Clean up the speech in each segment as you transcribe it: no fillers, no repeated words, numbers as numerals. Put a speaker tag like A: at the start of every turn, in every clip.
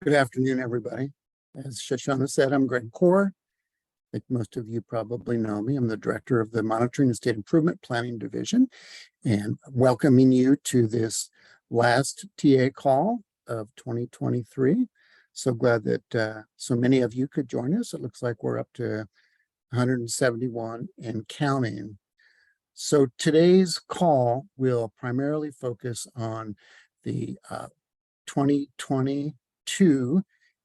A: Good afternoon, everybody. As Shoshana said, I'm Greg Core. I think most of you probably know me. I'm the director of the Monitoring and State Improvement Planning Division, and welcoming you to this last TA call of 2023. So glad that so many of you could join us. It looks like we're up to 171 and counting. So today's call will primarily focus on the 2022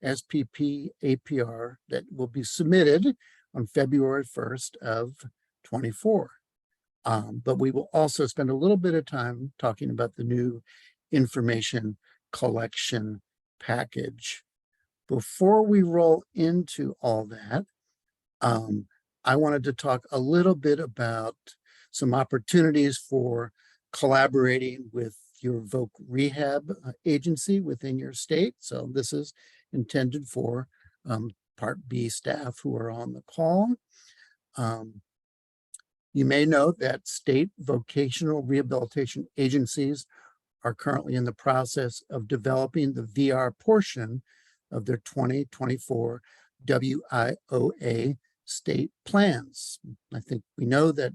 A: SPP APR that will be submitted on February 1st of 24. But we will also spend a little bit of time talking about the new information collection package. Before we roll into all that, I wanted to talk a little bit about some opportunities for collaborating with your VOC rehab agency within your state. So this is intended for Part B staff who are on the call. You may know that state vocational rehabilitation agencies are currently in the process of developing the VR portion of their 2024 WIOA state plans. I think we know that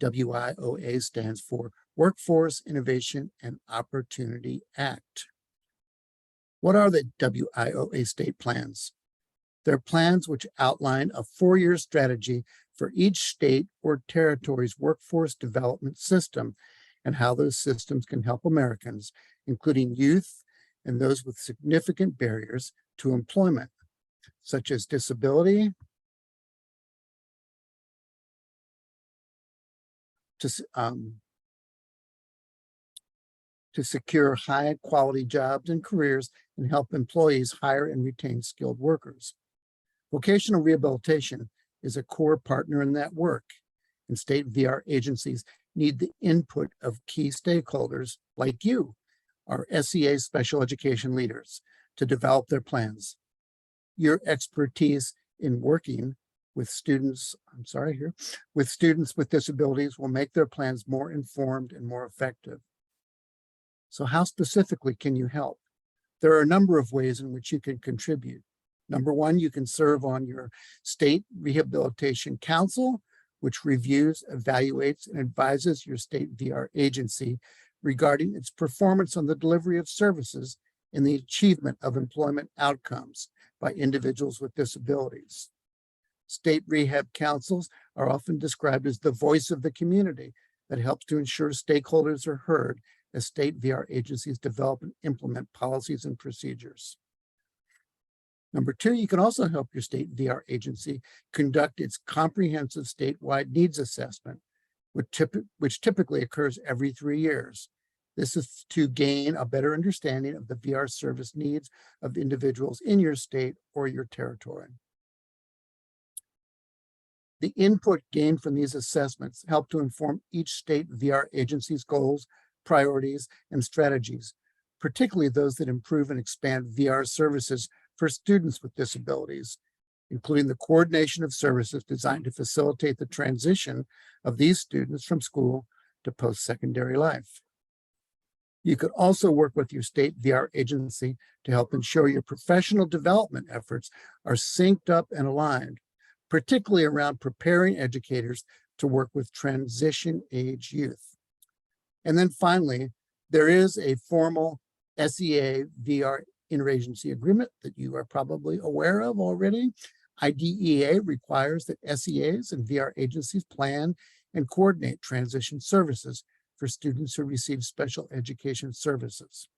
A: WIOA stands for Workforce Innovation and Opportunity Act. What are the WIOA state plans? They're plans which outline a 4-year strategy for each state or territory's workforce development system and how those systems can help Americans, including youth and those with significant barriers to employment, such as disability, to secure high quality jobs and careers and help employees hire and retain skilled workers. Vocational rehabilitation is a core partner in that work, and state VR agencies need the input of key stakeholders like you, our SEA special education leaders, to develop their plans. Your expertise in working with students, with students with disabilities will make their plans more informed and more effective. So how specifically can you help? There are a number of ways in which you can contribute. Number one, you can serve on your state rehabilitation council, which reviews, evaluates, and advises your state VR agency regarding its performance on the delivery of services and the achievement of employment outcomes by individuals with disabilities. State rehab councils are often described as the voice of the community that helps to ensure stakeholders are heard as state VR agencies develop and implement policies and procedures. Number two, you can also help your state VR agency conduct its comprehensive statewide needs assessment, which typically occurs every 3 years. This is to gain a better understanding of the VR service needs of individuals in your state or your territory. The input gained from these assessments help to inform each state VR agency's goals, priorities, and strategies, particularly those that improve and expand VR services for students with disabilities, including the coordination of services designed to facilitate the transition of these students from school to post-secondary life. You could also work with your state VR agency to help ensure your professional development efforts are synced up and aligned, particularly around preparing educators to work with transition age youth. And then finally, there is a formal SEA VR interagency agreement that you are probably aware of already. IDEA requires that SEAs and VR agencies plan and coordinate transition services for students who receive special education services.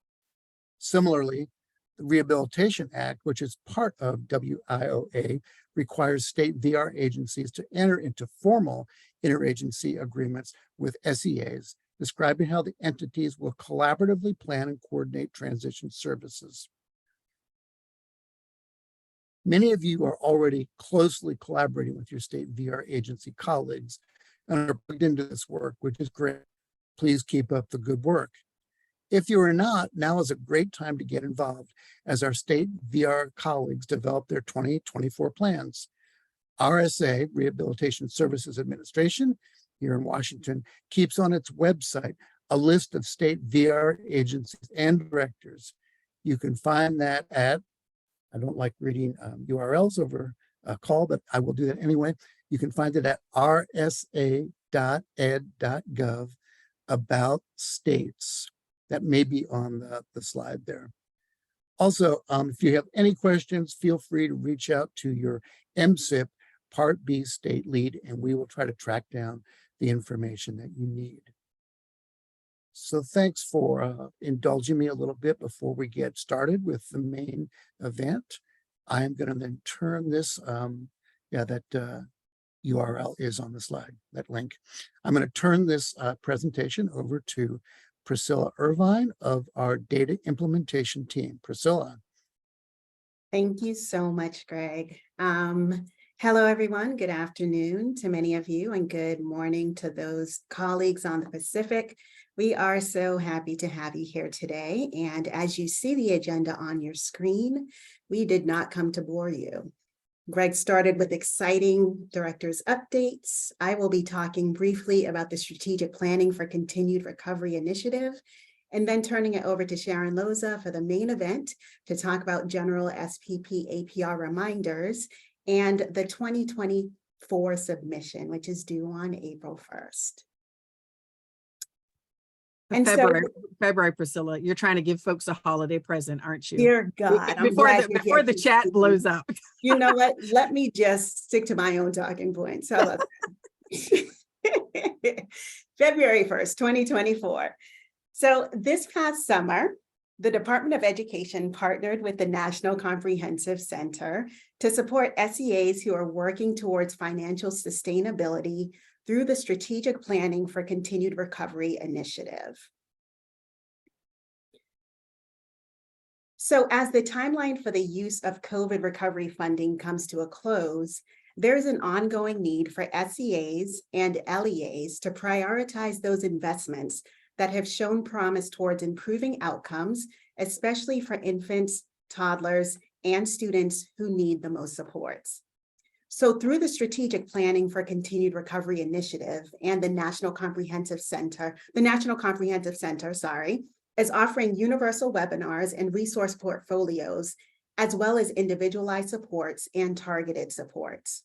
A: Similarly, the Rehabilitation Act, which is part of WIOA, requires state VR agencies to enter into formal interagency agreements with SEAs, describing how the entities will collaboratively plan and coordinate transition services. Many of you are already closely collaborating with your state VR agency colleagues and are plugged into this work, which is great. Please keep up the good work. If you are not, now is a great time to get involved as our state VR colleagues develop their 2024 plans. RSA, Rehabilitation Services Administration, here in Washington, keeps on its website a list of state VR agencies and directors. You can find that at I don't like reading URLs over a call, but I will do that anyway. You can find it at rsa.ed.gov about states. That may be on the slide there. Also, if you have any questions, feel free to reach out to your MSIP Part B state lead, and we will try to track down the information that you need. So thanks for indulging me a little bit before we get started with the main event. I am going to then turn this, that URL is on the slide, that link. I'm going to turn this presentation over to Priscilla Irvine of our data implementation team. Priscilla.
B: Thank you so much, Greg. Hello, everyone. Good afternoon to many of you, and good morning to those colleagues on the Pacific. We are so happy to have you here today. And as you see the agenda on your screen, we did not come to bore you. Greg started with exciting director's updates. I will be talking briefly about the Strategic Planning for Continued Recovery Initiative, and then turning it over to Sharon Loza for the main event to talk about general SPP APR reminders and the 2024 submission, which is due on April 1st.
C: And February, Priscilla, you're trying to give folks a holiday present, aren't you?
B: Dear God,
C: before the chat blows up.
B: You know what? Let me just stick to my own talking points. How about that? February 1st, 2024. So this past summer, the Department of Education partnered with the National Comprehensive Center to support SEAs who are working towards financial sustainability through the Strategic Planning for Continued Recovery Initiative. So as the timeline for the use of COVID recovery funding comes to a close, there's an ongoing need for SEAs and LEAs to prioritize those investments that have shown promise towards improving outcomes, especially for infants, toddlers, and students who need the most supports. So through the Strategic Planning for Continued Recovery Initiative and the National Comprehensive Center, is offering universal webinars and resource portfolios, as well as individualized supports and targeted supports.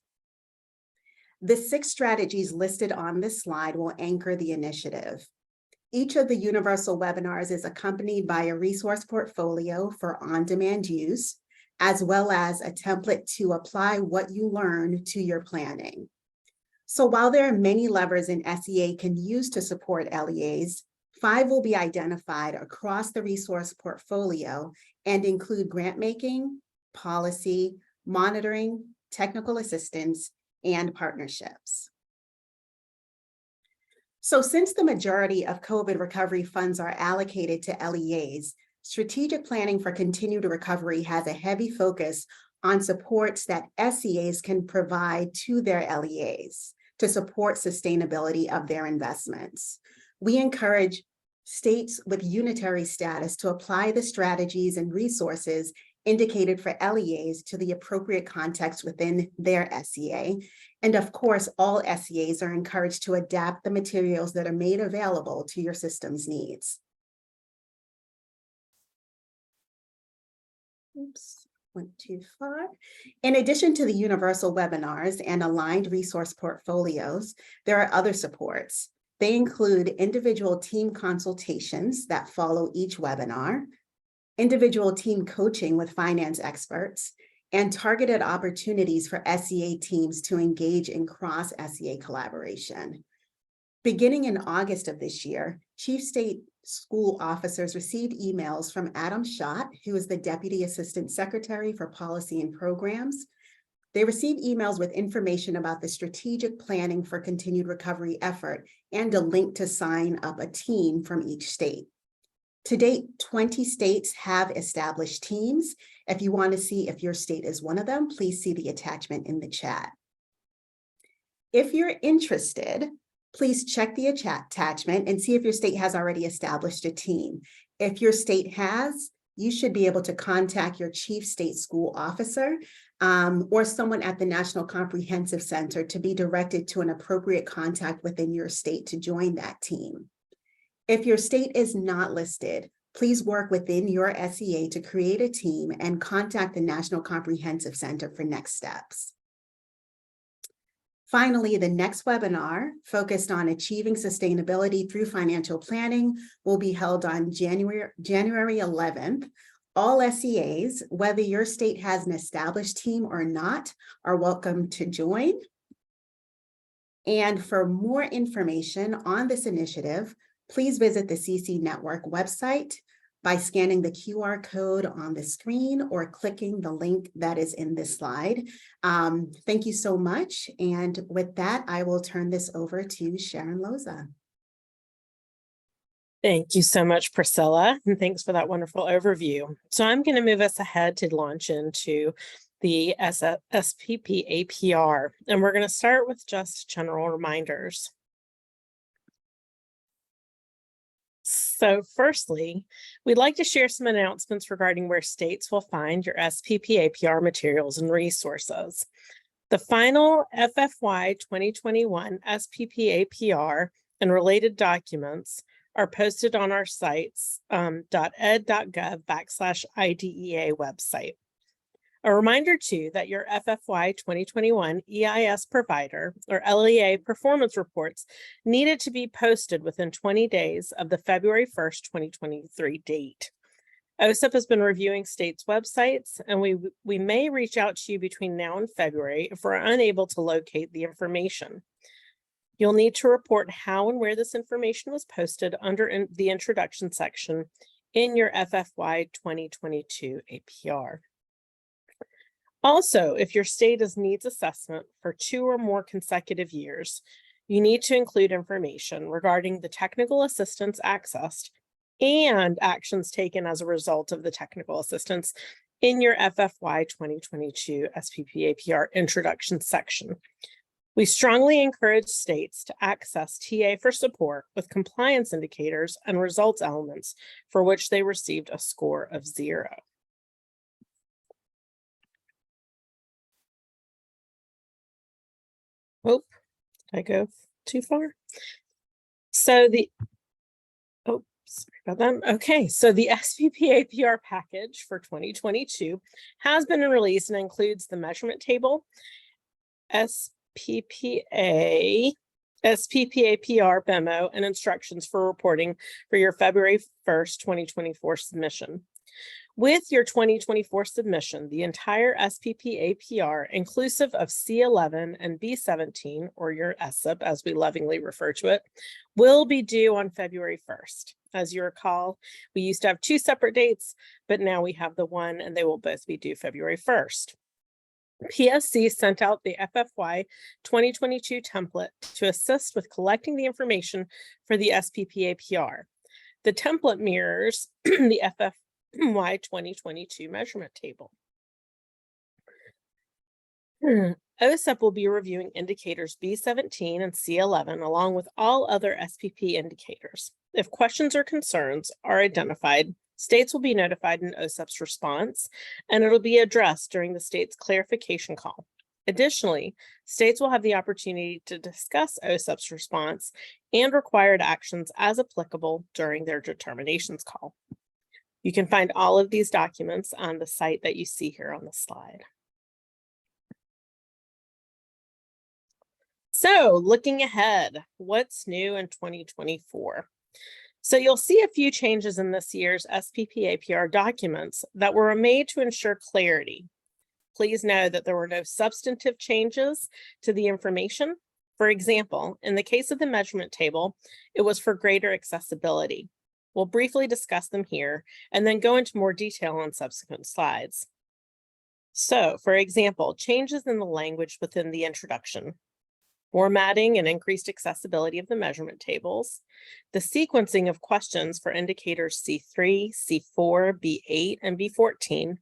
B: The 6 strategies listed on this slide will anchor the initiative. Each of the universal webinars is accompanied by a resource portfolio for on-demand use, as well as a template to apply what you learn to your planning. So while there are many levers an SEA can use to support LEAs, 5 will be identified across the resource portfolio and include grant making, policy, monitoring, technical assistance, and partnerships. So since the majority of COVID recovery funds are allocated to LEAs, Strategic Planning for Continued Recovery has a heavy focus on supports that SEAs can provide to their LEAs to support sustainability of their investments. We encourage states with unitary status to apply the strategies and resources indicated for LEAs to the appropriate context within their SEA. And of course, all SEAs are encouraged to adapt the materials that are made available to your system's needs. Oops, went too far. In addition to the universal webinars and aligned resource portfolios, there are other supports. They include individual team consultations that follow each webinar, individual team coaching with finance experts, and targeted opportunities for SEA teams to engage in cross-SEA collaboration. Beginning in August of this year, Chief State School Officers received emails from Adam Schott, who is the Deputy Assistant Secretary for Policy and Programs. They received emails with information about the Strategic Planning for Continued Recovery effort and a link to sign up a team from each state. To date, 20 states have established teams. If you want to see if your state is one of them, please see the attachment in the chat. If you're interested, please check the attachment and see if your state has already established a team. If your state has, you should be able to contact your chief state school officer or someone at the National Comprehensive Center to be directed to an appropriate contact within your state to join that team. If your state is not listed, Please work within your SEA to create a team and contact the National Comprehensive Center for next steps. Finally, the next webinar focused on achieving sustainability through financial planning will be held on January 11th. All SEAs, whether your state has an established team or not, are welcome to join. And for more information on this initiative, please visit the CC Network website by scanning the QR code on the screen or clicking the link that is in this slide. Thank you so much. And with that, I will turn this over to Sharon Loza.
D: Thank you so much, Priscilla, and thanks for that wonderful overview. So I'm going to move us ahead to launch into the SPP APR, and we're going to start with just general reminders. So firstly, we'd like to share some announcements regarding where states will find your SPP APR materials and resources. The final FFY 2021 SPP APR and related documents are posted on our sites .ed.gov/IDEA website. A reminder too that your FFY 2021 EIS provider or LEA performance reports needed to be posted within 20 days of the February 1st, 2023 date. OSEP has been reviewing states' websites, and we may reach out to you between now and February if we're unable to locate the information. You'll need to report how and where this information was posted under the introduction section in your FFY 2022 APR. Also, if your state has needs assessment for 2 or more consecutive years, you need to include information regarding the technical assistance accessed and actions taken as a result of the technical assistance in your FFY 2022 SPP APR introduction section. We strongly encourage states to access TA for support with compliance indicators and results elements for which they received a score of 0. Oh, did I go too far? So sorry about that. Okay, so the SPP APR package for 2022 has been released and includes the measurement table, SPP APR memo, and instructions for reporting for your February 1st, 2024 submission. With your 2024 submission, the entire SPP APR, inclusive of C11 and B17, or your OSEP, as we lovingly refer to it, will be due on February 1st. As you recall, we used to have 2 separate dates, but now we have the one, and they will both be due February 1st. PSC sent out the FFY 2022 template to assist with collecting the information for the SPP APR. The template mirrors the FFY 2022 measurement table. OSEP will be reviewing indicators B17 and C11 along with all other SPP indicators. If questions or concerns are identified, states will be notified in OSEP's response, and it'll be addressed during the state's clarification call. Additionally, states will have the opportunity to discuss OSEP's response and required actions as applicable during their determinations call. You can find all of these documents on the site that you see here on the slide. So looking ahead, what's new in 2024? So you'll see a few changes in this year's SPP APR documents that were made to ensure clarity. Please know that there were no substantive changes to the information. For example, in the case of the measurement table, it was for greater accessibility. We'll briefly discuss them here and then go into more detail on subsequent slides. So, for example, changes in the language within the introduction, formatting and increased accessibility of the measurement tables, the sequencing of questions for indicators C3, C4, B8, and B14.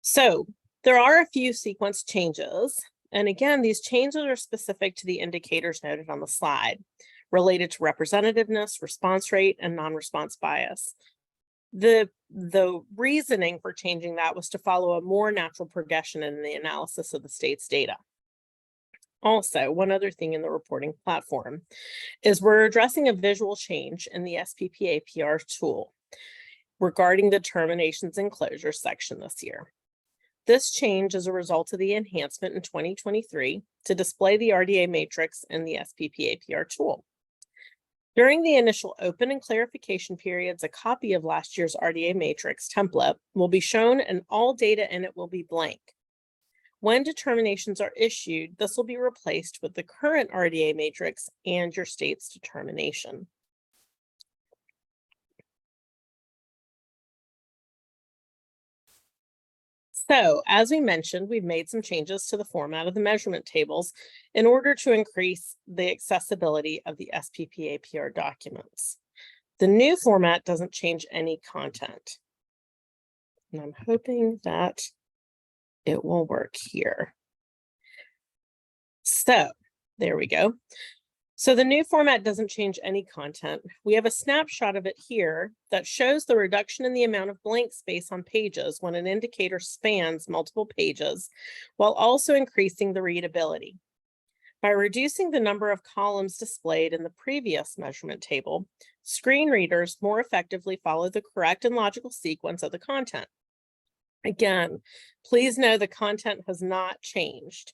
D: So, there are a few sequence changes, and again, these changes are specific to the indicators noted on the slide, related to representativeness, response rate, and non-response bias. The reasoning for changing that was to follow a more natural progression in the analysis of the state's data. Also, one other thing in the reporting platform is we're addressing a visual change in the SPP APR tool. regarding the terminations and closures section this year. This change is a result of the enhancement in 2023 to display the RDA matrix in the SPP-APR tool. During the initial open and clarification periods, a copy of last year's RDA matrix template will be shown and all data in it will be blank. When determinations are issued, this will be replaced with the current RDA matrix and your state's determination. So, as we mentioned, we've made some changes to the format of the measurement tables in order to increase the accessibility of the SPP-APR documents. The new format doesn't change any content. And I'm hoping that it will work here. So, there we go. So the new format doesn't change any content. We have a snapshot of it here that shows the reduction in the amount of blank space on pages when an indicator spans multiple pages, while also increasing the readability. By reducing the number of columns displayed in the previous measurement table, screen readers more effectively follow the correct and logical sequence of the content. Again, please know the content has not changed.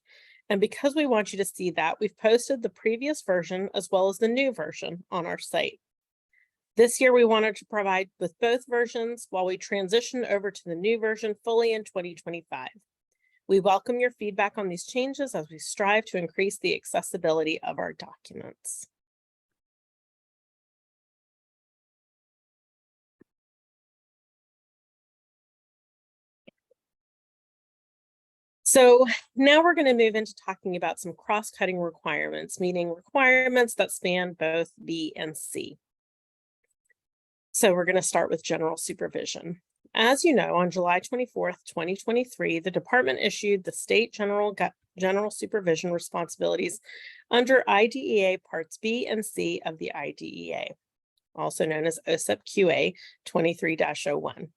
D: And because we want you to see that, we've posted the previous version as well as the new version on our site. This year, we wanted to provide with both versions while we transition over to the new version fully in 2025. We welcome your feedback on these changes as we strive to increase the accessibility of our documents. So now we're going to move into talking about some cross-cutting requirements, meaning requirements that span both B and C. So we're going to start with general supervision. As you know, on July 24th, 2023, the department issued the state general supervision responsibilities under IDEA Parts B and C of the IDEA, also known as OSEP QA 23-01.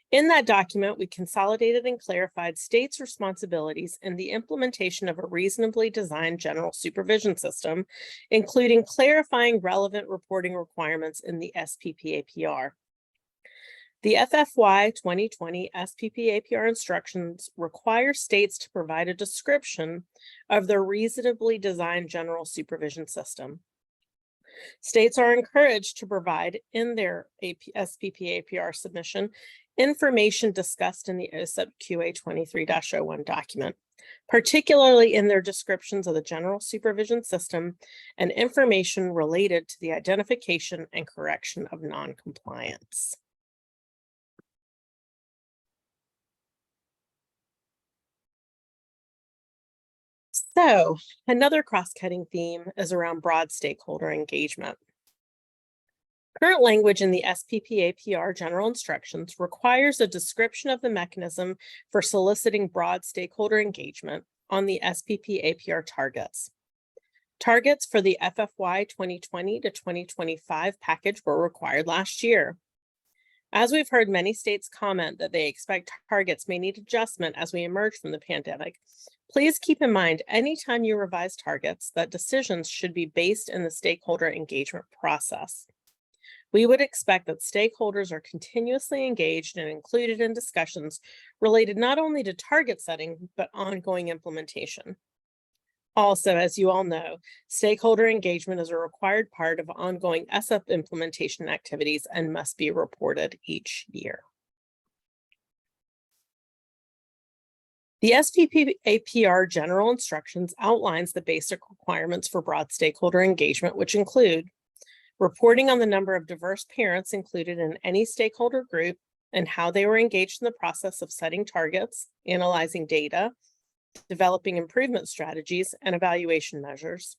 D: In that document, we consolidated and clarified states' responsibilities in the implementation of a reasonably designed general supervision system, including clarifying relevant reporting requirements in the SPP-APR. The FFY 2020 SPP-APR instructions require states to provide a description of their reasonably designed general supervision system. States are encouraged to provide in their SPP-APR submission information discussed in the OSEP QA 23-01 document, particularly in their descriptions of the general supervision system and information related to the identification and correction of noncompliance. So, another cross-cutting theme is around broad stakeholder engagement. Current language in the SPP-APR general instructions requires a description of the mechanism for soliciting broad stakeholder engagement on the SPP-APR targets. Targets for the FFY 2020 to 2025 package were required last year. As we've heard many states comment that they expect targets may need adjustment as we emerge from the pandemic, please keep in mind anytime you revise targets that decisions should be based in the stakeholder engagement process. We would expect that stakeholders are continuously engaged and included in discussions related not only to target setting, but ongoing implementation. Also, as you all know, stakeholder engagement is a required part of ongoing OSEP implementation activities and must be reported each year. The SPP-APR general instructions outlines the basic requirements for broad stakeholder engagement, which include reporting on the number of diverse parents included in any stakeholder group and how they were engaged in the process of setting targets, analyzing data, developing improvement strategies, and evaluation measures.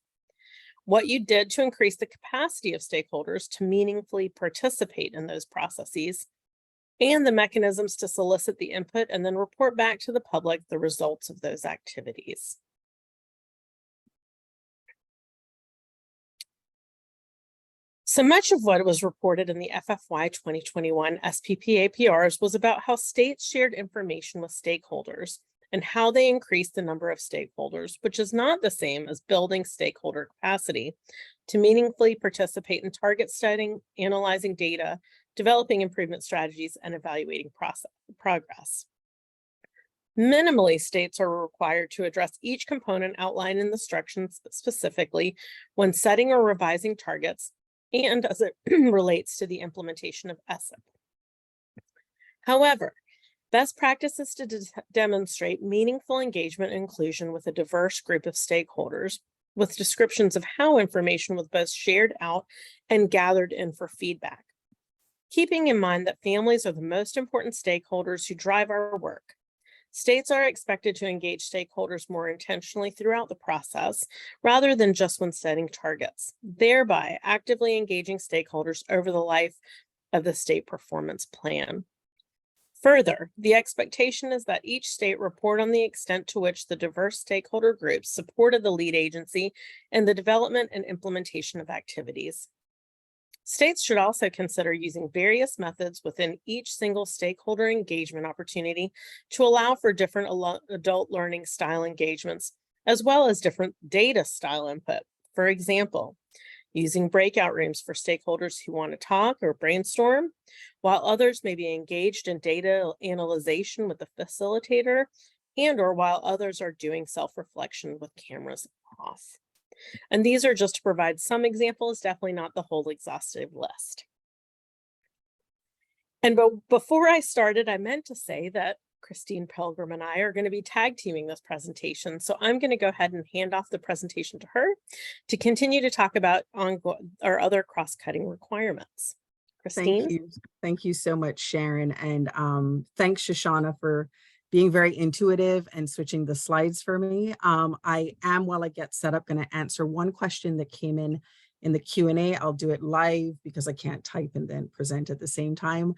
D: What you did to increase the capacity of stakeholders to meaningfully participate in those processes, and the mechanisms to solicit the input and then report back to the public the results of those activities. So much of what was reported in the FFY 2021 SPP-APRs was about how states shared information with stakeholders and how they increase the number of stakeholders, which is not the same as building stakeholder capacity to meaningfully participate in target studying, analyzing data, developing improvement strategies, and evaluating progress. Minimally, states are required to address each component outlined in the instructions specifically when setting or revising targets and as it relates to the implementation of OSEP. However, best practices to demonstrate meaningful engagement and inclusion with a diverse group of stakeholders, with descriptions of how information was both shared out and gathered in for feedback. Keeping in mind that families are the most important stakeholders who drive our work, states are expected to engage stakeholders more intentionally throughout the process, rather than just when setting targets, thereby actively engaging stakeholders over the life of the state performance plan. Further, the expectation is that each state report on the extent to which the diverse stakeholder groups supported the lead agency in the development and implementation of activities. States should also consider using various methods within each single stakeholder engagement opportunity to allow for different adult learning style engagements, as well as different data style input. For example, using breakout rooms for stakeholders who want to talk or brainstorm, while others may be engaged in data analyzation with the facilitator, or while others are doing self-reflection with cameras off. And these are just to provide some examples, definitely not the whole exhaustive list. And before I started, I meant to say that Christine Pilgrim and I are going to be tag teaming this presentation. So I'm going to go ahead and hand off the presentation to her to continue to talk about our other cross-cutting requirements. Christine?
C: Thank you so much, Sharon. And thanks, Shoshana, for being very intuitive and switching the slides for me. I am, while I get set up, going to answer one question that came in the Q&A. I'll do it live because I can't type and then present at the same time.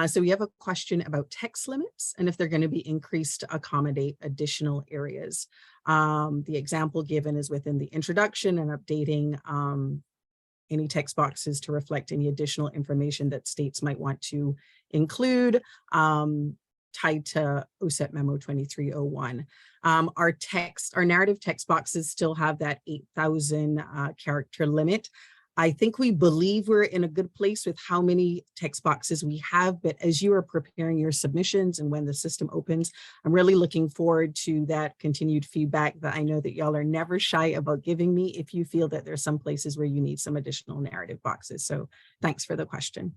C: So we have a question about text limits and if they're going to be increased to accommodate additional areas. The example given is within the introduction and updating any text boxes to reflect any additional information that states might want to include, tied to OSEP Memo 2301. Our narrative text boxes still have that 8,000 character limit. I think we believe we're in a good place with how many text boxes we have, but as you are preparing your submissions and when the system opens, I'm really looking forward to that continued feedback that I know that y'all are never shy about giving me if you feel that there's some places where you need some additional narrative boxes. So thanks for the question.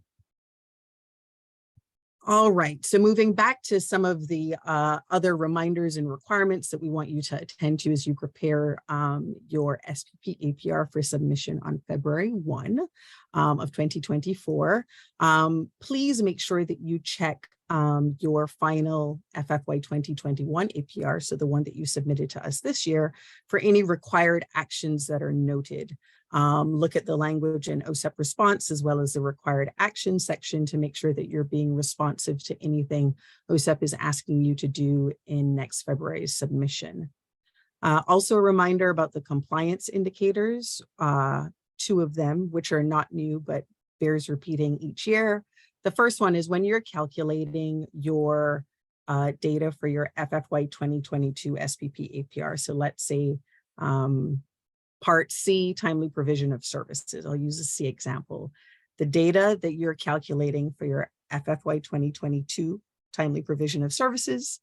C: All right, so moving back to some of the other reminders and requirements that we want you to attend to as you prepare your SPP APR for submission on February 1 of 2024. Please make sure that you check your final FFY 2021 APR, so the one that you submitted to us this year, for any required actions that are noted. Look at the language in OSEP response as well as the required action section to make sure that you're being responsive to anything OSEP is asking you to do in next February's submission. Also a reminder about the compliance indicators, 2 of them, which are not new, but bears repeating each year. The first one is when you're calculating your data for your FFY 2022 SPP APR. So let's say Part C, timely provision of services. I'll use a C example. The data that you're calculating for your FFY 2022 timely provision of services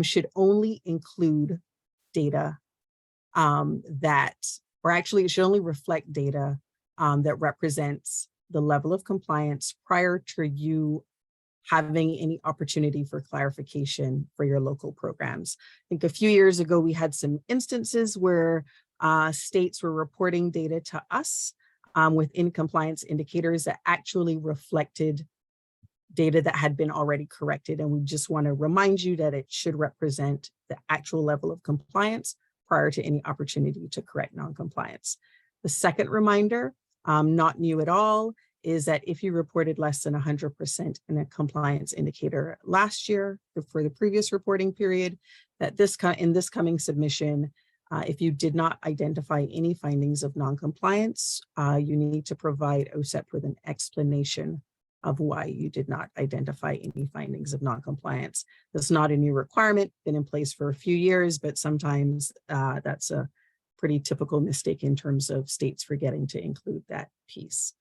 C: should only include data it should only reflect data that represents the level of compliance prior to you having any opportunity for clarification for your local programs. I think a few years ago, we had some instances where states were reporting data to us within compliance indicators that actually reflected data that had been already corrected. And we just want to remind you that it should represent the actual level of compliance prior to any opportunity to correct non-compliance. The second reminder, not new at all, is that if you reported less than 100% in a compliance indicator last year for the previous reporting period, that in this coming submission, if you did not identify any findings of non-compliance, you need to provide OSEP with an explanation of why you did not identify any findings of noncompliance. That's not a new requirement, been in place for a few years, but sometimes that's a pretty typical mistake in terms of states forgetting to include that piece.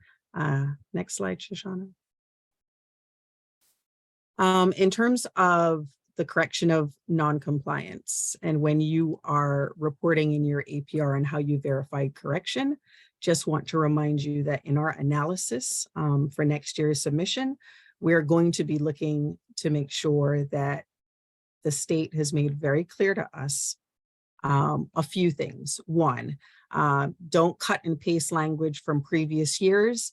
C: Next slide, Shoshana. In terms of the correction of noncompliance and when you are reporting in your APR and how you verified correction, just want to remind you that in our analysis for next year's submission, we're going to be looking to make sure that the state has made very clear to us a few things. One, don't cut and paste language from previous years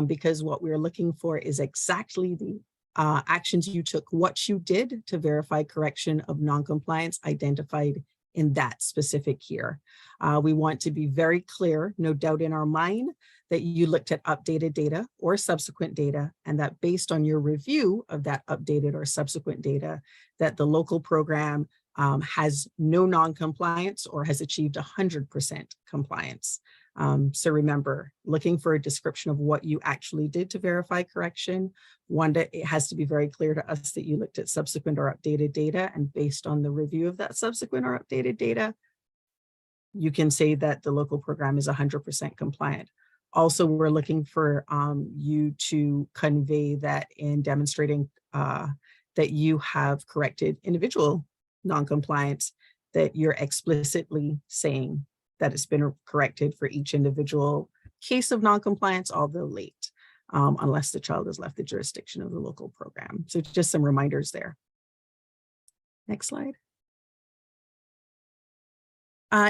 C: because what we're looking for is exactly the actions you took, what you did to verify correction of noncompliance identified in that specific year. We want to be very clear, no doubt in our mind, that you looked at updated data or subsequent data, and that based on your review of that updated or subsequent data, that the local program has no noncompliance or has achieved 100% compliance. So remember, looking for a description of what you actually did to verify correction. One, it has to be very clear to us that you looked at subsequent or updated data, and based on the review of that subsequent or updated data, you can say that the local program is 100% compliant. Also, we're looking for you to convey that in demonstrating that you have corrected individual noncompliance, that you're explicitly saying that it's been corrected for each individual case of noncompliance, although late, unless the child has left the jurisdiction of the local program. So just some reminders there. Next slide.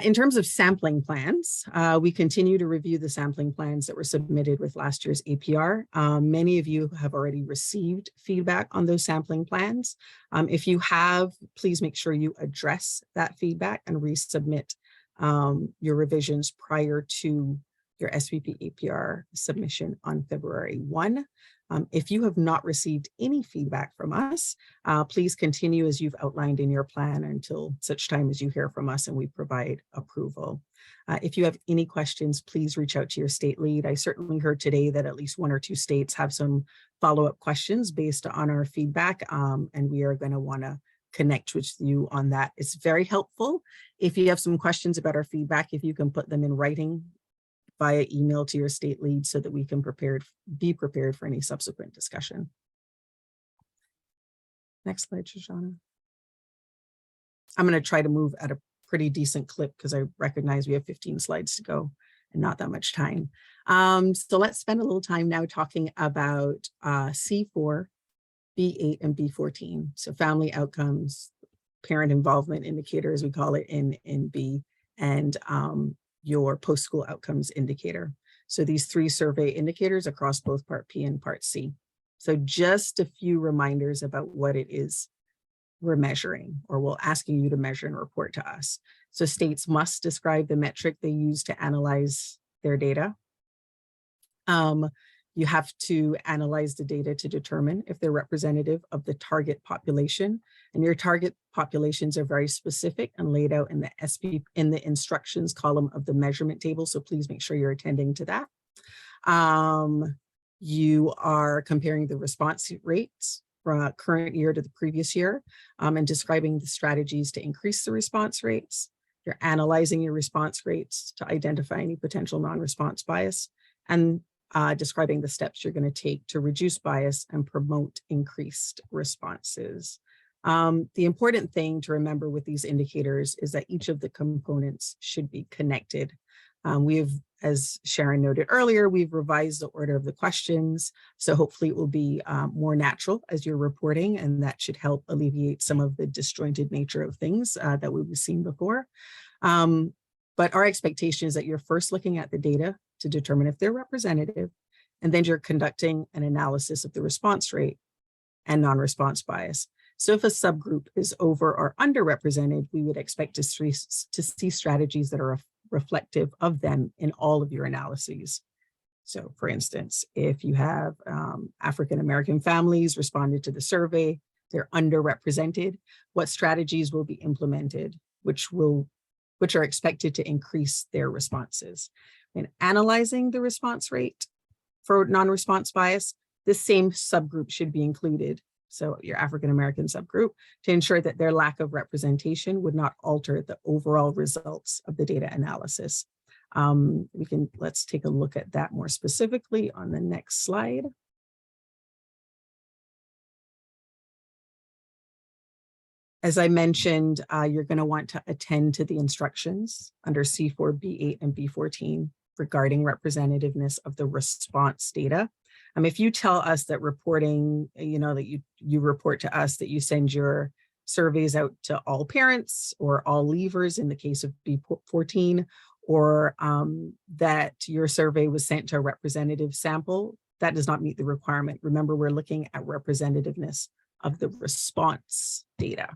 C: In terms of sampling plans, we continue to review the sampling plans that were submitted with last year's APR. Many of you have already received feedback on those sampling plans. If you have, please make sure you address that feedback and resubmit your revisions prior to your SPP APR submission on February 1. If you have not received any feedback from us, please continue as you've outlined in your plan until such time as you hear from us and we provide approval. If you have any questions, please reach out to your state lead. I certainly heard today that at least 1 or 2 states have some follow-up questions based on our feedback, and we are going to want to connect with you on that. It's very helpful if you have some questions about our feedback, if you can put them in writing via email to your state lead so that we can be prepared for any subsequent discussion. Next slide, Shoshana. I'm going to try to move at a pretty decent clip because I recognize we have 15 slides to go and not that much time. So let's spend a little time now talking about C4, B8, and B14. So family outcomes, parent involvement indicators, we call it in B, and your post-school outcomes indicator. So these 3 survey indicators across both Part P and Part C. So just a few reminders about what it is we're measuring, or we're asking you to measure and report to us. So states must describe the metric they use to analyze their data. You have to analyze the data to determine if they're representative of the target population. And your target populations are very specific and laid out in the instructions column of the measurement table. So please make sure you're attending to that. You are comparing the response rates from current year to the previous year and describing the strategies to increase the response rates. You're analyzing your response rates to identify any potential non-response bias, and describing the steps you're going to take to reduce bias and promote increased responses. The important thing to remember with these indicators is that each of the components should be connected. As Sharon noted earlier, we've revised the order of the questions, so hopefully it will be more natural as you're reporting, and that should help alleviate some of the disjointed nature of things that we've seen before. But our expectation is that you're first looking at the data to determine if they're representative, and then you're conducting an analysis of the response rate and non-response bias. So if a subgroup is over or underrepresented, we would expect to see strategies that are reflective of them in all of your analyses. So for instance, if you have African-American families responded to the survey, they're underrepresented, what strategies will be implemented, which are expected to increase their responses. In analyzing the response rate for non-response bias, this same subgroup should be included. So your African-American subgroup, to ensure that their lack of representation would not alter the overall results of the data analysis. Let's take a look at that more specifically on the next slide. As I mentioned, you're going to want to attend to the instructions under C4, B8, and B14 regarding representativeness of the response data. If you tell us that reporting, that you report to us that you send your surveys out to all parents or all leavers in the case of B14, or that your survey was sent to a representative sample, that does not meet the requirement. Remember, we're looking at representativeness of the response data.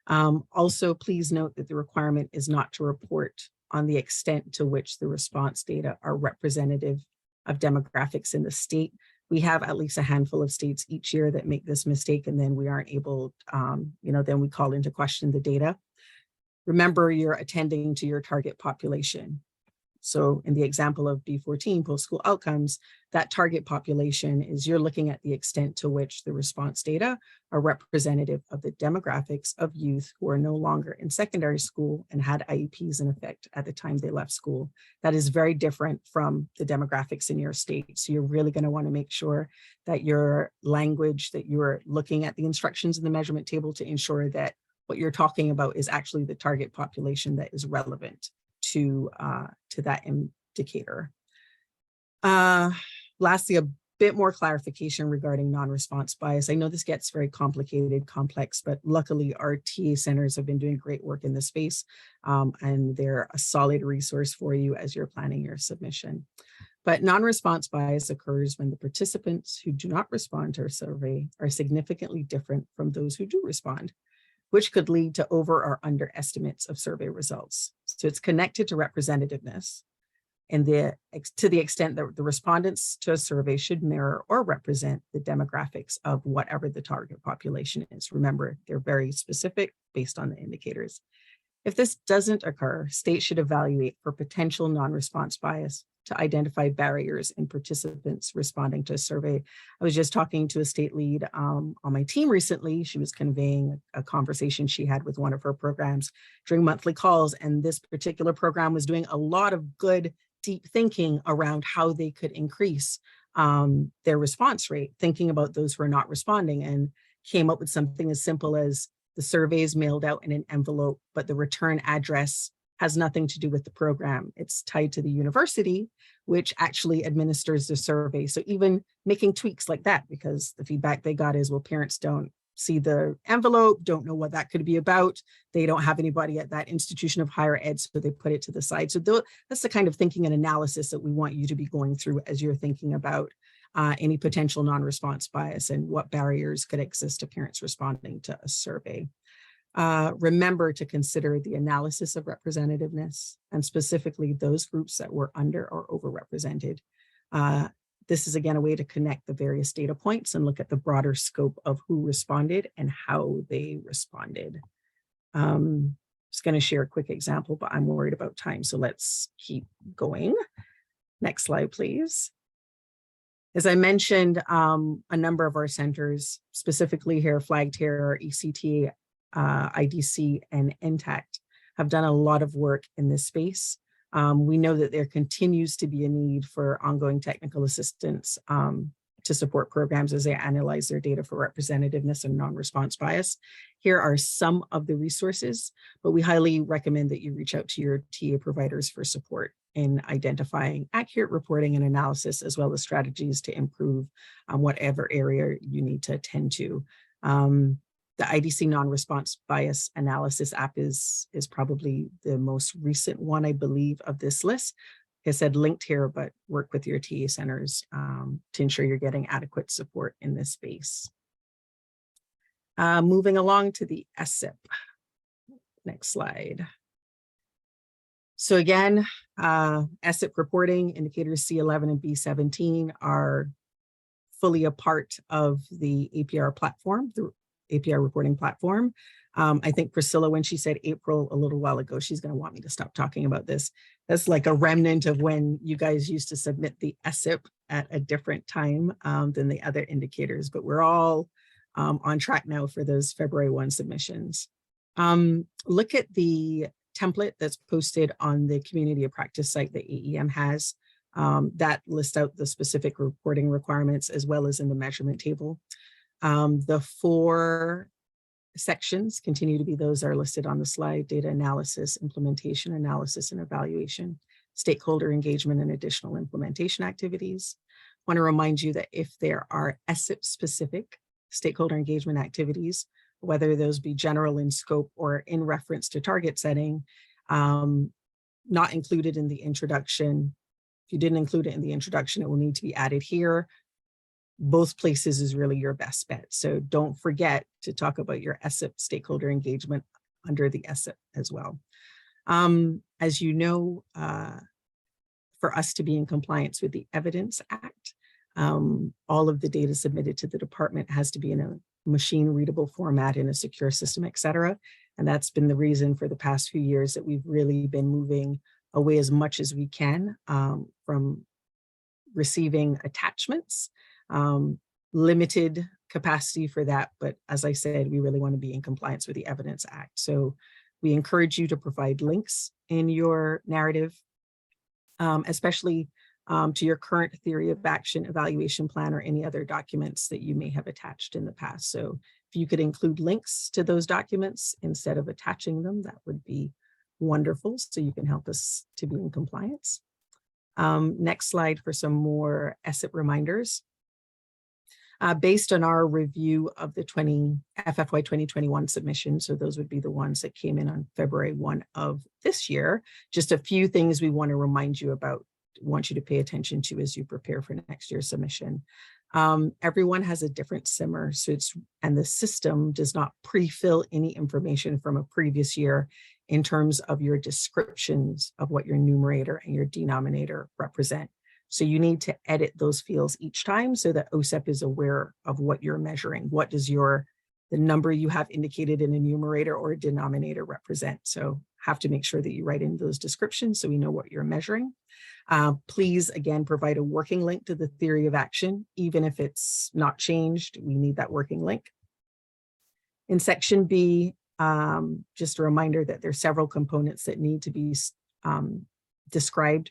C: Also, please note that the requirement is not to report on the extent to which the response data are representative of demographics in the state. We have at least a handful of states each year that make this mistake, and then we aren't able, then we call into question the data. Remember, you're attending to your target population. So in the example of B14, post-school outcomes, that target population is you're looking at the extent to which the response data are representative of the demographics of youth who are no longer in secondary school and had IEPs in effect at the time they left school. That is very different from the demographics in your state. So you're really going to want to make sure that your language, that you're looking at the instructions in the measurement table to ensure that what you're talking about is actually the target population that is relevant to that indicator. Lastly, a bit more clarification regarding non-response bias. I know this gets very complicated, complex, but luckily our TA centers have been doing great work in this space, and they're a solid resource for you as you're planning your submission. But non-response bias occurs when the participants who do not respond to a survey are significantly different from those who do respond, which could lead to over or underestimates of survey results. So it's connected to representativeness, and to the extent that the respondents to a survey should mirror or represent the demographics of whatever the target population is. Remember, they're very specific based on the indicators. If this doesn't occur, states should evaluate for potential non-response bias to identify barriers in participants responding to a survey. I was just talking to a state lead on my team recently. She was conveying a conversation she had with one of her programs during monthly calls, and this particular program was doing a lot of good, deep thinking around how they could increase their response rate, thinking about those who are not responding, and came up with something as simple as the survey is mailed out in an envelope, but the return address has nothing to do with the program. It's tied to the university, which actually administers the survey. So even making tweaks like that, because the feedback they got is, well, parents don't see the envelope, don't know what that could be about. They don't have anybody at that institution of higher ed, so they put it to the side. So that's the kind of thinking and analysis that we want you to be going through as you're thinking about any potential non-response bias and what barriers could exist to parents responding to a survey. Remember to consider the analysis of representativeness, and specifically those groups that were under or overrepresented. This is again a way to connect the various data points and look at the broader scope of who responded and how they responded. Just going to share a quick example, but I'm worried about time, so let's keep going. Next slide, please. As I mentioned, a number of our centers, specifically here flagged here, ECT, IDC, and NTACT, have done a lot of work in this space. We know that there continues to be a need for ongoing technical assistance to support programs as they analyze their data for representativeness and non-response bias. Here are some of the resources, but we highly recommend that you reach out to your TA providers for support in identifying accurate reporting and analysis, as well as strategies to improve whatever area you need to attend to. The IDC non-response bias analysis app is probably the most recent one, I believe, of this list. Like I said, linked here, but work with your TA centers to ensure you're getting adequate support in this space. Moving along to the OSEP. Next slide. So again, OSEP reporting indicators C11 and B17 are fully a part of the APR platform, the APR reporting platform. I think Priscilla, when she said April a little while ago, she's going to want me to stop talking about this. That's like a remnant of when you guys used to submit the OSEP at a different time than the other indicators, but we're all on track now for those February 1 submissions. Look at the template that's posted on the community of practice site that AEM has. That lists out the specific reporting requirements as well as in the measurement table. The 4 sections continue to be those that are listed on the slide: data analysis, implementation analysis and evaluation, stakeholder engagement, and additional implementation activities. I want to remind you that if there are OSEP specific stakeholder engagement activities, whether those be general in scope or in reference to target setting, not included in the introduction. If you didn't include it in the introduction, it will need to be added here. Both places is really your best bet. So don't forget to talk about your OSEP stakeholder engagement under the OSEP as well. As you know, for us to be in compliance with the Evidence Act, all of the data submitted to the department has to be in a machine readable format in a secure system, et cetera. And that's been the reason for the past few years that we've really been moving away as much as we can from receiving attachments. Limited capacity for that, but as I said, we really want to be in compliance with the Evidence Act. So we encourage you to provide links in your narrative, especially to your current theory of action, evaluation plan, or any other documents that you may have attached in the past. So if you could include links to those documents instead of attaching them, that would be wonderful, so you can help us to be in compliance. Next slide for some more OSEP reminders. Based on our review of the FFY 2021 submission, so those would be the ones that came in on February 1 of this year, just a few things we want to remind you about, want you to pay attention to as you prepare for next year's submission. Everyone has a different SIMR, and the system does not pre-fill any information from a previous year in terms of your descriptions of what your numerator and your denominator represent. So you need to edit those fields each time so that OSEP is aware of what you're measuring. What does the number you have indicated in a numerator or a denominator represent? So have to make sure that you write in those descriptions so we know what you're measuring. Please, again, provide a working link to the theory of action. Even if it's not changed, we need that working link. In section B, just a reminder that there are several components that need to be described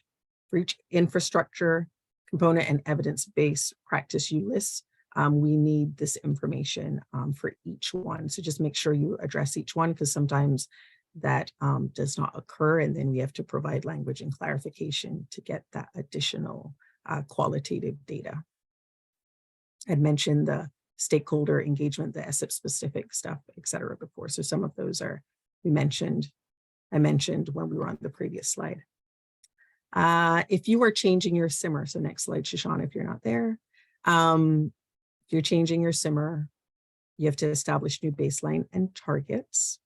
C: for each infrastructure component and evidence-based practice lists. We need this information for each one. So just make sure you address each one, because sometimes that does not occur, and then we have to provide language and clarification to get that additional qualitative data. I'd mentioned the stakeholder engagement, the OSEP specific stuff, et cetera, before. So some of those are, I mentioned when we were on the previous slide. If you are changing your SIMR, so next slide, Shoshana, if you're not there. If you're changing your SIMR, you have to establish new baseline and targets.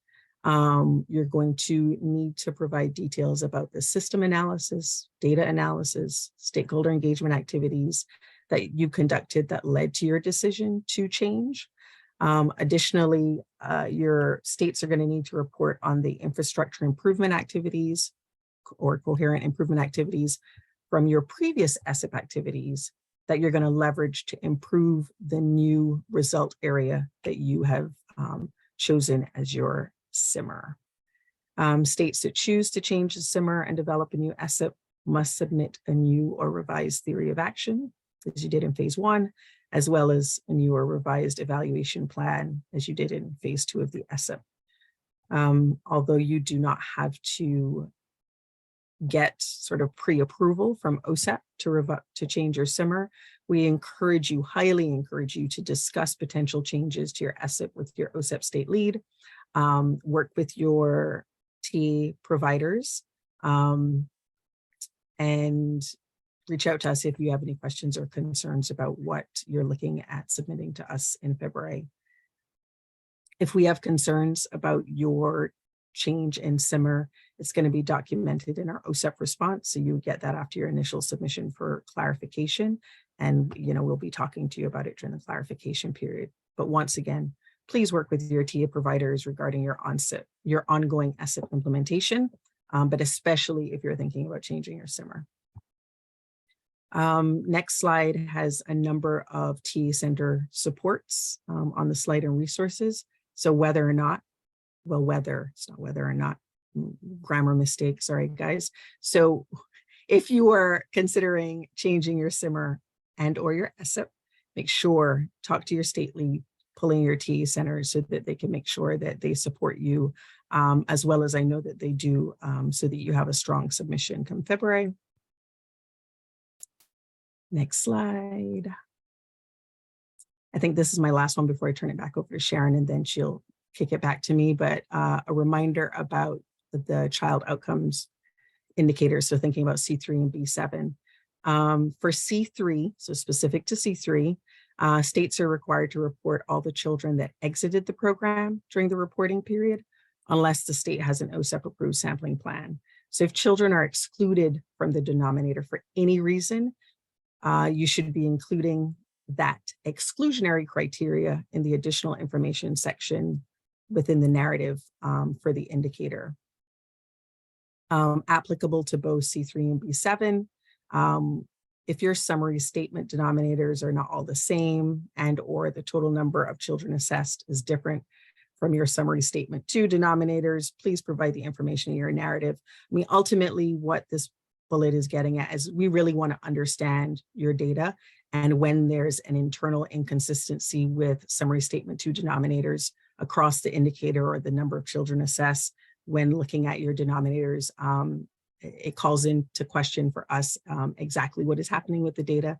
C: You're going to need to provide details about the system analysis, data analysis, stakeholder engagement activities that you conducted that led to your decision to change. Additionally, your states are going to need to report on the infrastructure improvement activities or coherent improvement activities from your previous OSEP activities that you're going to leverage to improve the new result area that you have chosen as your SIMR. States that choose to change the SIMR and develop a new OSEP must submit a new or revised theory of action, as you did in phase 1, as well as a new or revised evaluation plan, as you did in phase 2 of the OSEP. Although you do not have to get sort of pre-approval from OSEP to change your SIMR, we highly encourage you to discuss potential changes to your OSEP with your OSEP state lead, work with your TA providers, and reach out to us if you have any questions or concerns about what you're looking at submitting to us in February. If we have concerns about your change in SIMR, it's going to be documented in our OSEP response. So you get that after your initial submission for clarification. And we'll be talking to you about it during the clarification period. But once again, please work with your TA providers regarding your ongoing OSEP implementation, but especially if you're thinking about changing your SIMR. Next slide has a number of TA Center supports on the slide and resources. So whether or not, well, whether, it's not whether or not, grammar mistake, sorry guys. So if you are considering changing your SIMR and or your OSEP, make sure, talk to your state lead, pull in your TA Center so that they can make sure that they support you, as well as I know that they do, so that you have a strong submission come February. Next slide. I think this is my last one before I turn it back over to Sharon, and then she'll kick it back to me, but a reminder about the child outcomes indicators. So thinking about C3 and B7. For C3, so specific to C3, states are required to report all the children that exited the program during the reporting period, unless the state has an OSEP approved sampling plan. So if children are excluded from the denominator for any reason, you should be including that exclusionary criteria in the additional information section within the narrative for the indicator. Applicable to both C3 and B7. If your summary statement denominators are not all the same and or the total number of children assessed is different from your summary statement 2 denominators, please provide the information in your narrative. I mean, ultimately what this bullet is getting at is we really want to understand your data, and when there's an internal inconsistency with summary statement 2 denominators across the indicator or the number of children assessed when looking at your denominators, it calls into question for us exactly what is happening with the data.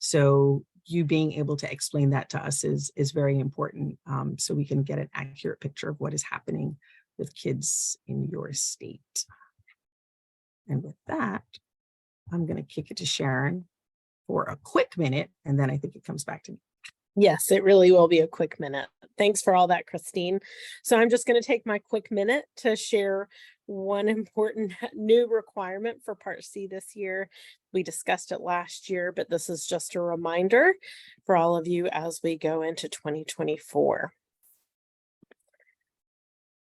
C: So you being able to explain that to us is very important, so we can get an accurate picture of what is happening with kids in your state. And with that, I'm going to kick it to Sharon for a quick minute, and then I think it comes back to me.
D: Yes, it really will be a quick minute. Thanks for all that, Christine. So I'm just going to take my quick minute to share one important new requirement for Part C this year. We discussed it last year, but this is just a reminder for all of you as we go into 2024.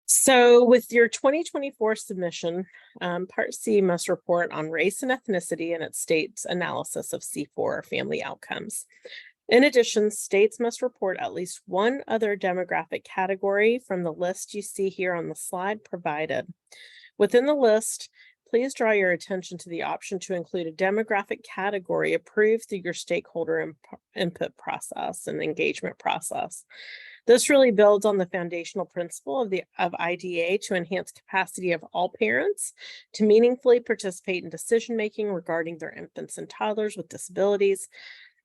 D: So with your 2024 submission, Part C must report on race and ethnicity in its state's analysis of C4 family outcomes. In addition, states must report at least one other demographic category from the list you see here on the slide provided. Within the list, please draw your attention to the option to include a demographic category approved through your stakeholder input process and engagement process. This really builds on the foundational principle of IDA to enhance capacity of all parents to meaningfully participate in decision-making regarding their infants and toddlers with disabilities.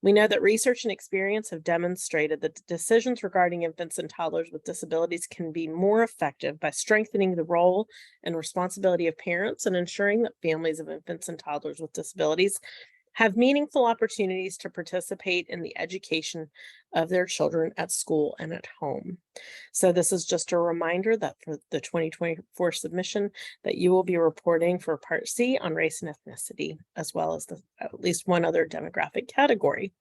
D: We know that research and experience have demonstrated that decisions regarding infants and toddlers with disabilities can be more effective by strengthening the role and responsibility of parents and ensuring that families of infants and toddlers with disabilities have meaningful opportunities to participate in the education of their children at school and at home. So this is just a reminder that for the 2024 submission that you will be reporting for Part C on race and ethnicity, as well as at least one other demographic category.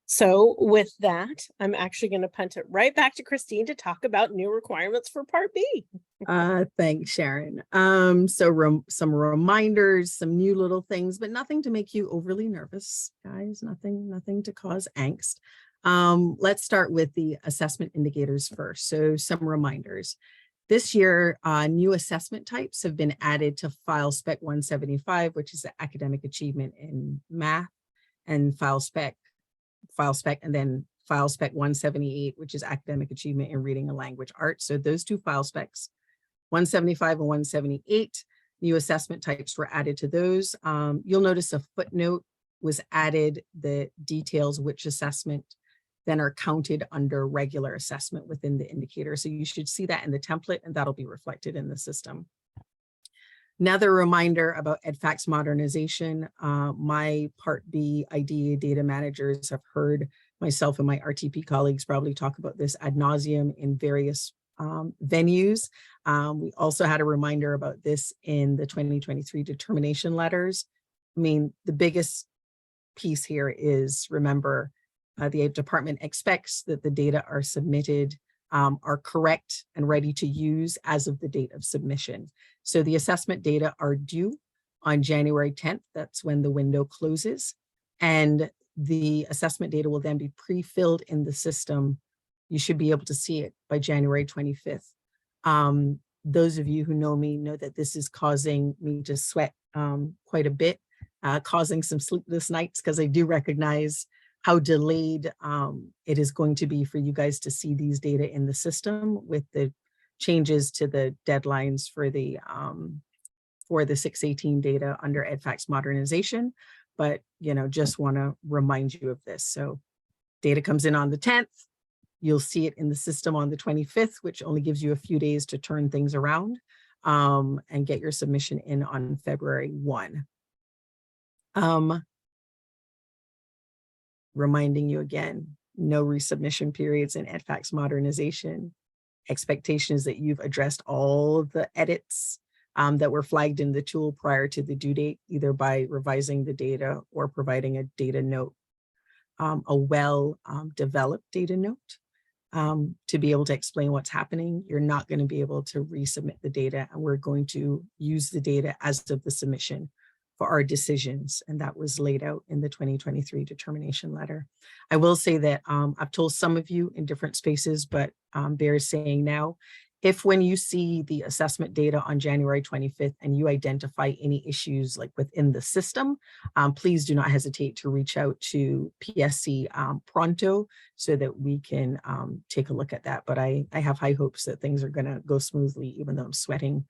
D: So with that, I'm actually going to punt it right back to Christine to talk about new requirements for Part B.
C: Thanks, Sharon. So some reminders, some new little things, but nothing to make you overly nervous, guys. Nothing to cause angst. Let's start with the assessment indicators first. So some reminders. This year, new assessment types have been added to File Spec 175, which is the academic achievement in math, and File Spec, and then File Spec 178, which is academic achievement in reading and language arts. So those two file specs, 175 and 178, new assessment types were added to those. You'll notice a footnote was added that details which assessment then are counted under regular assessment within the indicator. So you should see that in the template, and that'll be reflected in the system. Another reminder about EdFacts modernization. My Part B IDEA data managers have heard myself and my RTP colleagues probably talk about this ad nauseum in various venues. We also had a reminder about this in the 2023 determination letters. I mean, the biggest piece here is, remember, the department expects that the data are submitted are correct and ready to use as of the date of submission. So the assessment data are due on January 10th. That's when the window closes. and the assessment data will then be pre-filled in the system. You should be able to see it by January 25th. Those of you who know me know that this is causing me to sweat quite a bit, causing some sleepless nights, because I do recognize how delayed it is going to be for you guys to see these data in the system with the changes to the deadlines for the 618 data under EdFacts modernization. But, you know, just want to remind you of this. So data comes in on the 10th. You'll see it in the system on the 25th, which only gives you a few days to turn things around and get your submission in on February 1. Reminding you again, no resubmission periods in EdFacts modernization. Expectation is that you've addressed all the edits that were flagged in the tool prior to the due date, either by revising the data or providing a data note, a well-developed data note to be able to explain what's happening. You're not going to be able to resubmit the data, and we're going to use the data as of the submission for our decisions, and that was laid out in the 2023 determination letter. I will say that I've told some of you in different spaces, but bears saying now, if when you see the assessment data on January 25th and you identify any issues like within the system, please do not hesitate to reach out to PSC pronto so that we can take a look at that. But I have high hopes that things are going to go smoothly, even though I'm sweating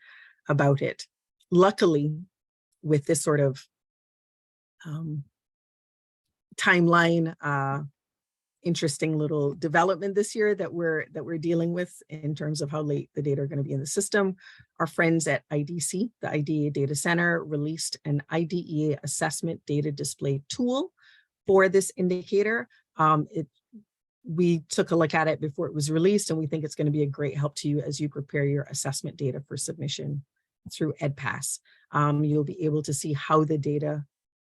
C: about it. Luckily, with this sort of timeline, interesting little development this year that we're dealing with in terms of how late the data are going to be in the system. Our friends at IDC, the IDEA Data Center, released an IDEA assessment data display tool for this indicator. We took a look at it before it was released, and we think it's going to be a great help to you as you prepare your assessment data for submission through EdPass. You'll be able to see how the data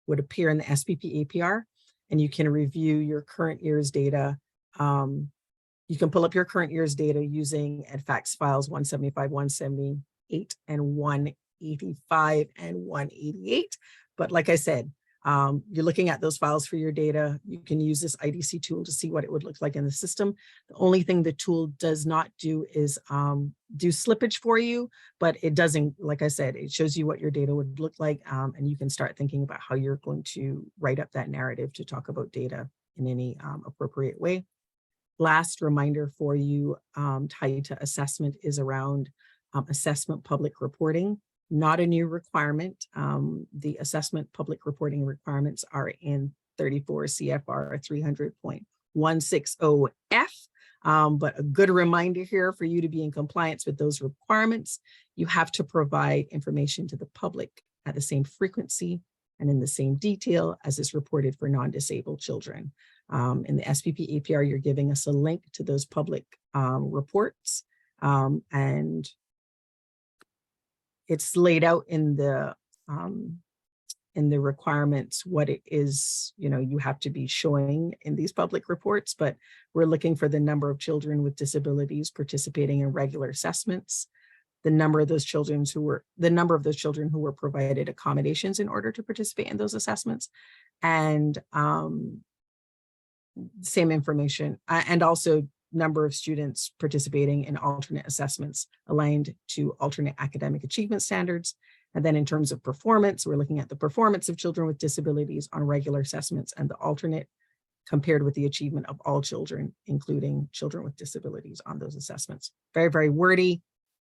C: would appear in the SPP APR, and you can review your current year's data. You can pull up your current year's data using EdFacts files 175, 178, and 185 and 188. But like I said, you're looking at those files for your data. You can use this IDC tool to see what it would look like in the system. The only thing the tool does not do is do slippage for you, but it doesn't, like I said, it shows you what your data would look like, and you can start thinking about how you're going to write up that narrative to talk about data in any appropriate way. Last reminder for you tied to assessment is around assessment public reporting. Not a new requirement. The assessment public reporting requirements are in 34 CFR 300.160F. But a good reminder here for you to be in compliance with those requirements, you have to provide information to the public at the same frequency and in the same detail as is reported for non-disabled children. In the SPP APR, you're giving us a link to those public reports, and it's laid out in the requirements what it is, you know, you have to be showing in these public reports, but we're looking for the number of children with disabilities participating in regular assessments, the number of those children who were provided accommodations in order to participate in those assessments, and same information, and also number of students participating in alternate assessments aligned to alternate academic achievement standards. And then in terms of performance, we're looking at the performance of children with disabilities on regular assessments and the alternate compared with the achievement of all children, including children with disabilities on those assessments. Very, very wordy.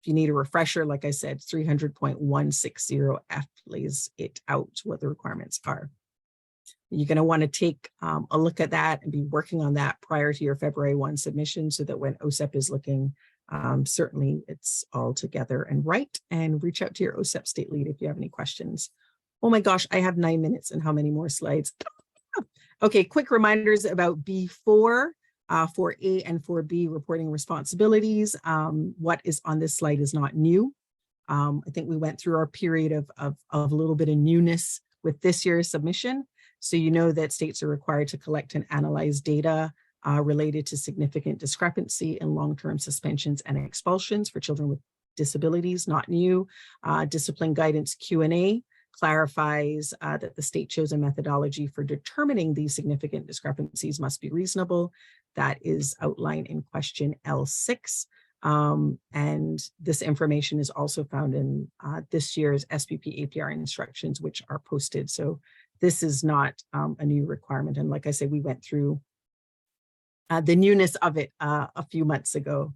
C: If you need a refresher, like I said, 300.160F lays it out what the requirements are. You're going to want to take a look at that and be working on that prior to your February 1 submission so that when OSEP is looking, certainly it's all together and right. And reach out to your OSEP state lead if you have any questions. Oh my gosh, I have 9 minutes and how many more slides? Okay, quick reminders about B4, 4A and 4B reporting responsibilities. What is on this slide is not new. I think we went through our period of a little bit of newness with this year's submission. So you know that states are required to collect and analyze data related to significant discrepancy in long-term suspensions and expulsions for children with disabilities, not new. Discipline guidance Q&A clarifies that the state chosen methodology for determining these significant discrepancies must be reasonable. That is outlined in question L6. And this information is also found in this year's SPP APR instructions, which are posted. So this is not a new requirement. And like I said, we went through the newness of it a few months ago.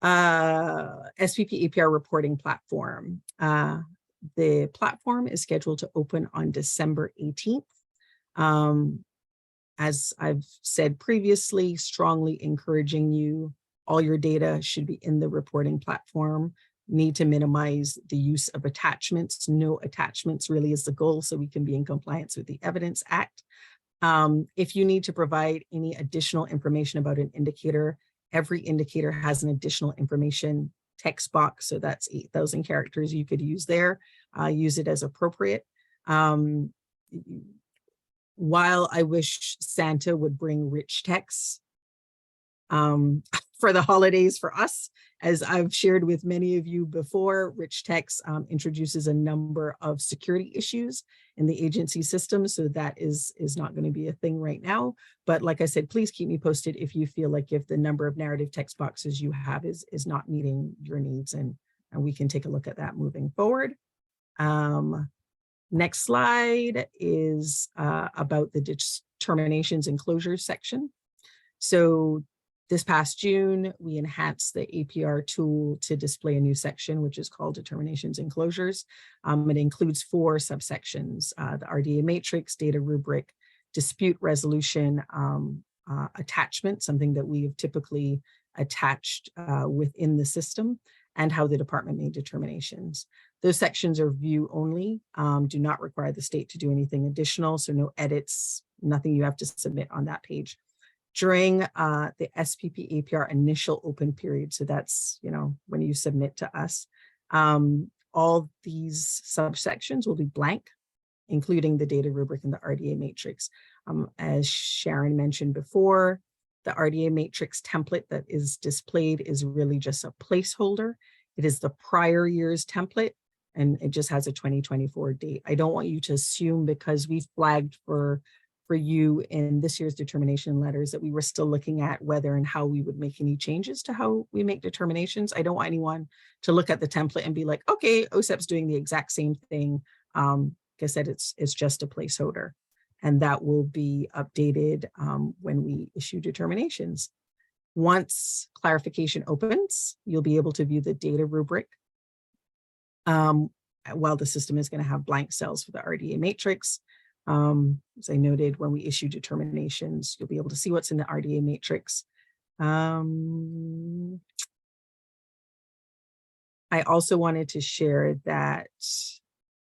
C: SPP APR reporting platform. The platform is scheduled to open on December 18th. As I've said previously, strongly encouraging you, all your data should be in the reporting platform. Need to minimize the use of attachments. No attachments really is the goal, so we can be in compliance with the Evidence Act. If you need to provide any additional information about an indicator, every indicator has an additional information text box, so that's 8,000 characters you could use there. Use it as appropriate. While I wish Santa would bring rich text for the holidays for us, as I've shared with many of you before, rich text introduces a number of security issues in the agency system. So that is not going to be a thing right now. But like I said, please keep me posted if you feel like if the number of narrative text boxes you have is not meeting your needs, and we can take a look at that moving forward. Next slide is about the determinations and closures section. So this past June, we enhanced the APR tool to display a new section, which is called Determinations and Closures. It includes 4 subsections: the RDA matrix, data rubric, dispute resolution, attachment, something that we have typically attached within the system, and how the department made determinations. Those sections are view only, do not require the state to do anything additional, so no edits, nothing you have to submit on that page. During the SPP APR initial open period, so that's, when you submit to us, all these subsections will be blank, including the data rubric and the RDA matrix. As Sharon mentioned before, the RDA matrix template that is displayed is really just a placeholder. It is the prior year's template, and it just has a 2024 date. I don't want you to assume because we flagged for you in this year's determination letters that we were still looking at whether and how we would make any changes to how we make determinations. I don't want anyone to look at the template and be like, okay, OSEP's doing the exact same thing. Like I said, it's just a placeholder, and that will be updated when we issue determinations. Once clarification opens, you'll be able to view the data rubric while the system is going to have blank cells for the RDA matrix. As I noted, when we issue determinations, you'll be able to see what's in the RDA matrix. I also wanted to share that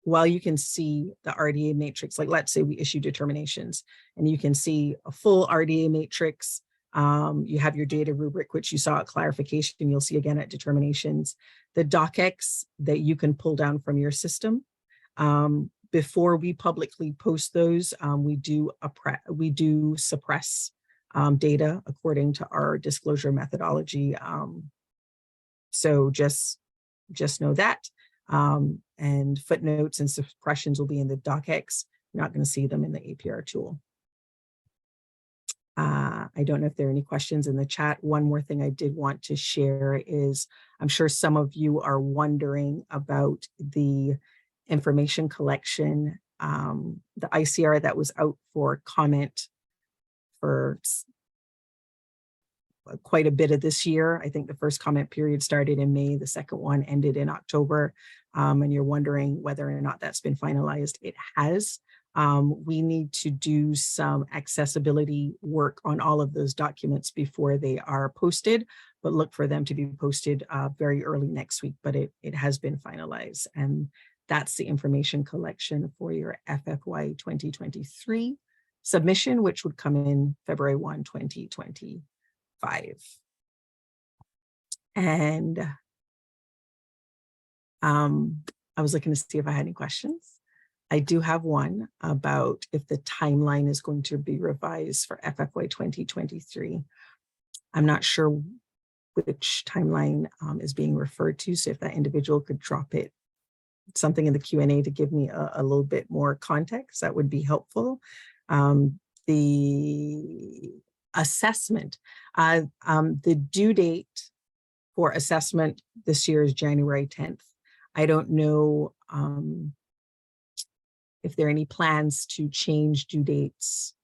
C: while you can see the RDA matrix, like let's say we issue determinations and you can see a full RDA matrix, you have your data rubric, which you saw at clarification, you'll see again at determinations, the docx that you can pull down from your system. Before we publicly post those, we do suppress data according to our disclosure methodology. So just know that. And footnotes and suppressions will be in the docx. You're not going to see them in the APR tool. I don't know if there are any questions in the chat. One more thing I did want to share is I'm sure some of you are wondering about the information collection, the ICR that was out for comment for quite a bit of this year. I think the first comment period started in May, the second one ended in October, and you're wondering whether or not that's been finalized. It has. We need to do some accessibility work on all of those documents before they are posted, but look for them to be posted very early next week, but it has been finalized. And that's the information collection for your FFY 2023 submission, which would come in February 1, 2025. And I was looking to see if I had any questions. I do have one about if the timeline is going to be revised for FFY 2023. I'm not sure which timeline is being referred to, so if that individual could drop it something in the Q&A to give me a little bit more context, that would be helpful. The assessment, the due date for assessment this year is January 10th. I don't know if there are any plans to change due dates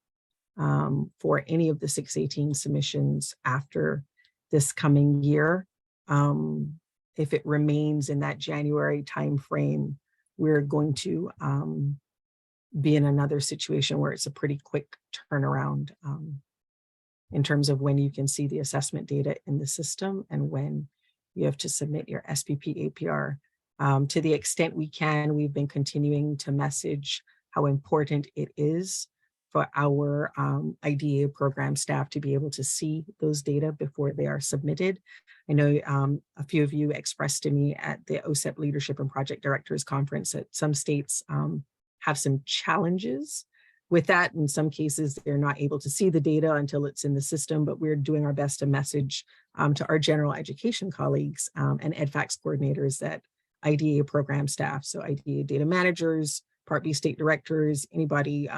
C: for any of the 618 submissions after this coming year. If it remains in that January timeframe, we're going to be in another situation where it's a pretty quick turnaround in terms of when you can see the assessment data in the system and when you have to submit your SPP APR. To the extent we can, we've been continuing to message how important it is for our IDEA program staff to be able to see those data before they are submitted. I know a few of you expressed to me at the OSEP Leadership and Project Directors Conference that some states have some challenges with that. In some cases, they're not able to see the data until it's in the system, but we're doing our best to message to our general education colleagues and EdFax coordinators that IDEA program staff, so IDEA data managers, Part B state directors, anybody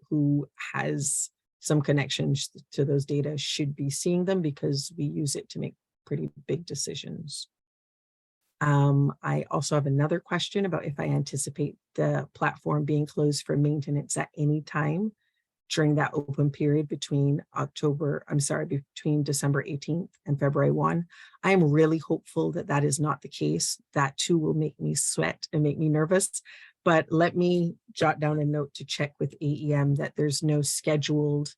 C: who has some connections to those data should be seeing them because we use it to make pretty big decisions. I also have another question about if I anticipate the platform being closed for maintenance at any time during that open period between between December 18th and February 1. I am really hopeful that that is not the case. That too will make me sweat and make me nervous. But let me jot down a note to check with AEM that there's no scheduled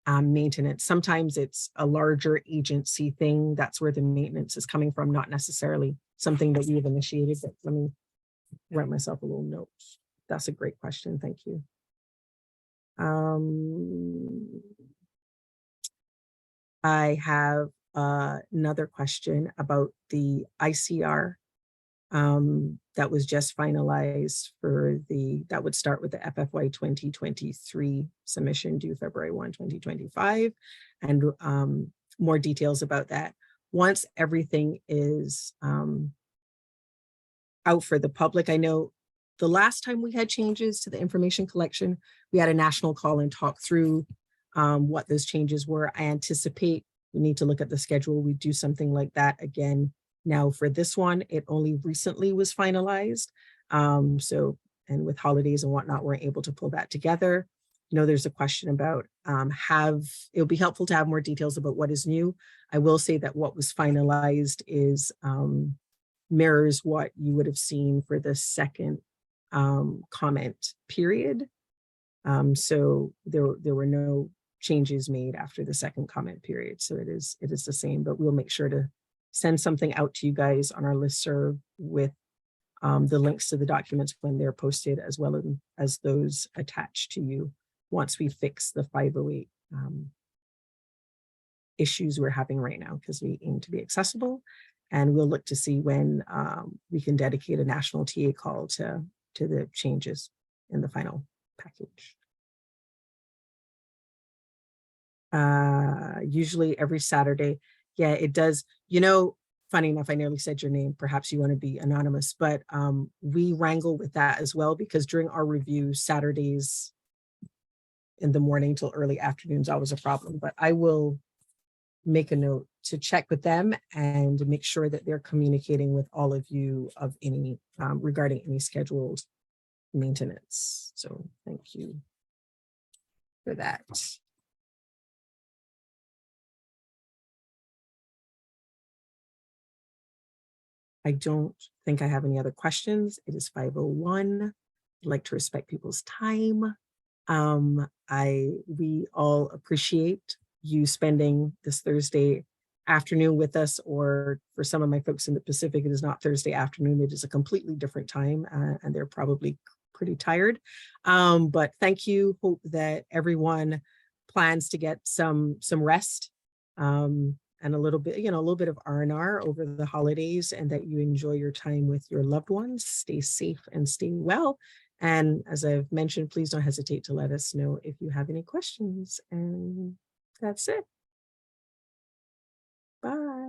C: maintenance. Sometimes it's a larger agency thing. That's where the maintenance is coming from, not necessarily something that we've initiated. But let me write myself a little note. That's a great question. Thank you. I have another question about the ICR that was just finalized for that would start with the FFY 2023 submission due February 1, 2025, and more details about that. Once everything is out for the public, I know the last time we had changes to the information collection, we had a national call and talk through what those changes were. I anticipate we need to look at the schedule. We do something like that again. Now for this one, it only recently was finalized. And with holidays and whatnot, we're able to pull that together. You know, there's a question about it'll be helpful to have more details about what is new. I will say that what was finalized is mirrors what you would have seen for the second comment period. So there were no changes made after the second comment period. So it is the same, but we'll make sure to send something out to you guys on our listserv with the links to the documents when they're posted, as well as those attached to you once we fix the 508 issues we're having right now, because we aim to be accessible. And we'll look to see when we can dedicate a national TA call to the changes in the final package. Usually every Saturday. Yeah, it does. You know, funny enough, I nearly said your name. Perhaps you want to be anonymous, but we wrangle with that as well, because during our review, Saturdays in the morning till early afternoons always a problem. But I will make a note to check with them and make sure that they're communicating with all of you of any regarding any scheduled maintenance. So thank you for that. I don't think I have any other questions. It is 5:01. I'd like to respect people's time. We all appreciate you spending this Thursday afternoon with us, or for some of my folks in the Pacific, it is not Thursday afternoon. It is a completely different time, and they're probably pretty tired. But thank you. Hope that everyone plans to get some rest. And a little bit of R&R over the holidays, and that you enjoy your time with your loved ones. Stay safe and stay well. And as I've mentioned, please don't hesitate to let us know if you have any questions. And that's it. Bye.